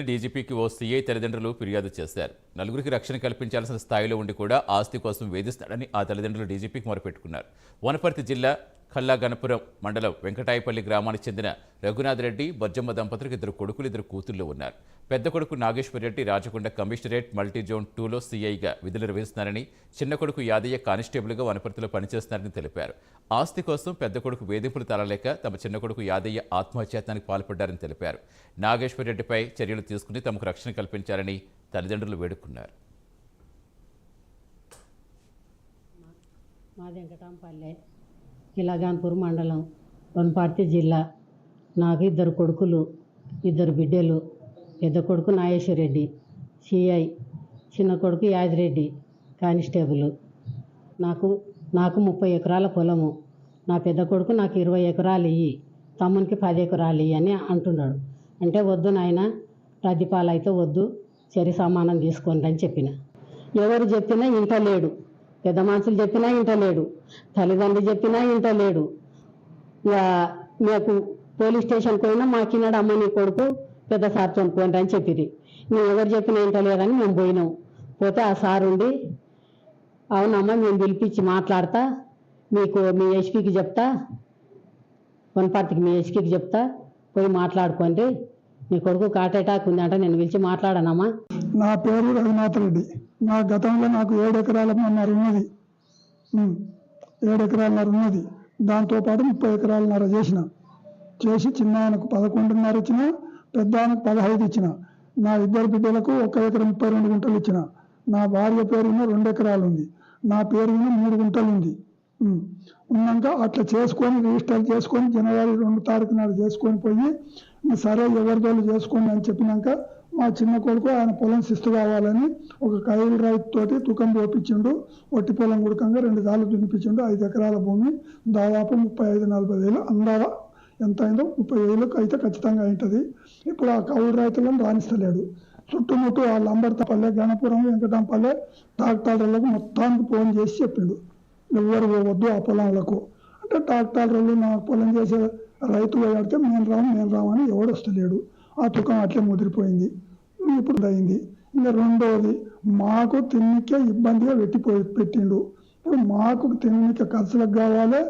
డీజీపీకి ఓ CI తల్లిదండ్రులు ఫిర్యాదు చేశారు. నలుగురికి రక్షణ కల్పించాల్సిన స్థాయిలో ఉండి కూడా ఆస్తి కోసం వేధిస్తాడని ఆ తల్లిదండ్రులు డీజీపీకి మొరపెట్టుకున్నారు. వనపర్తి జిల్లా కల్లాగనపురం మండలం వెంకటాయపల్లి గ్రామానికి చెందిన రఘునాథ్ రెడ్డి, బొజ్జమ్మ దంపతులకు 2 కొడుకులు 2 కూతుళ్లు ఉన్నారు. పెద్ద కొడుకు Nageshwar Reddy Rachakonda commissionerate multi zone 2లో సీఐగా విధులు నిర్వహిస్తున్నారని, చిన్న కొడుకు యాదయ్య కానిస్టేబుల్గా వనపర్తిలో పనిచేస్తున్నారని తెలిపారు. ఆస్తి కోసం పెద్ద కొడుకు వేధింపులు తాళలేక తమ చిన్న కొడుకు యాదయ్య ఆత్మహత్యానికి పాల్పడ్డారని తెలిపారు. నాగేశ్వర్ రెడ్డిపై చర్యలు తీసుకుని తమకు రక్షణ కల్పించాలని తల్లిదండ్రులు వేడుకున్నారు. కల్లాగనపురం మండలం వనపర్తి జిల్లా. నాకు 2 కొడుకులు 2 బిడ్డలు. పెద్ద కొడుకు నాగేశ్వర్ రెడ్డి సిఐ, చిన్న కొడుకు యాదిరెడ్డి కానిస్టేబుల్. నాకు 30 ఎకరాల పొలము. నా పెద్ద కొడుకు నాకు 20 ఎకరాలు ఇయ్యి, తమ్మునికి 10 ఎకరాలు ఇయ్యి అని అంటున్నాడు. అంటే వద్దు నాయన, ప్రతిపాలు అయితే వద్దు, సరి సమానం తీసుకోండి అని చెప్పిన. ఎవరు చెప్పినా ఇంటలేడు. పెద్ద మనుషులు చెప్పినా ఇంటలేడు, తల్లిదండ్రులు చెప్పినా ఇంటలేడు. ఇక మాకు పోలీస్ స్టేషన్కి పోయినా మాకిన్నాడు, అమ్మ నీ కొడుకు పెద్ద సార్తో పోండి అని చెప్పింది. మేము ఎవరు చెప్పినా ఇంటలేదని మేము పోయినాం. పోతే ఆ సార్ ఉండి, అవునమ్మా మేము పిలిపించి మాట్లాడతా, మీకు మీ ఎస్పీకి చెప్తా, వనపర్తికి మీ ఎస్పీకి చెప్తా, పోయి మాట్లాడుకోండి, మీ కొడుకు హార్ట్ అటాక్ ఉందంటే నేను పిలిచి మాట్లాడానమ్మా. నా పేరు రఘునాథ్ రెడ్డి. నా గతంలో నాకు 7 ఎకరాలన్నర ఉన్నది. 7 ఎకరాలన్నర ఉన్నది. దాంతోపాటు 30 ఎకరాలన్నర చేసి చిన్న ఆయనకు 11.5 ఇచ్చిన, పెద్ద ఆయనకు 15 ఇచ్చిన. నా 2 బిడ్డలకు 1 ఎకరం 32 గుంటలు ఇచ్చిన. నా భార్య పేరున 2 ఎకరాలు ఉంది. నా పేరున 3 గుంటలు ఉంది. ఉన్నాక అట్లా చేసుకొని రిజిస్టర్ చేసుకొని జనవరి 2 తారీఖు నాడు చేసుకొని పోయి, సరే ఎవరిదోళ్ళు చేసుకోండి అని చెప్పినాక మా చిన్న కొడుకు ఆయన పొలం శిస్తు కావాలని ఒక కైలు రైతు తోటి తుకం పోపించిండు. ఒట్టి పొలం గుడకంగా 2 సార్లు దున్నిపించిండు. 5 ఎకరాల భూమి, దాదాపు 35-40 వేలు అందాల ఎంత అయిందో 30 వేలకు అయితే ఖచ్చితంగా ఉంటుంది. ఇప్పుడు ఆ కౌలు రైతులను రాణిస్తలేడు. చుట్టుముట్టు ఆ లంబర్తపల్లె, గణపురం, వెంకటంపల్లె ట్రాక్టర్లకు మొత్తానికి ఫోన్ చేసి చెప్పిండు, ఎవరు పోవద్దు ఆ పొలాలకు అంటే. ట్రాక్టర్లు నా పొలం చేసే రైతులు కడితే మేము రామని ఎవడు వస్తలేడు. ఆ తుకం అట్లే ముదిరిపోయింది. ఇప్పుడు అయింది. ఇంకా రెండోది, మాకు తిన్నికే ఇబ్బందిగా పెట్టిండు. ఇప్పుడు మాకు తిన్నికే ఖర్చులకు కావాలి,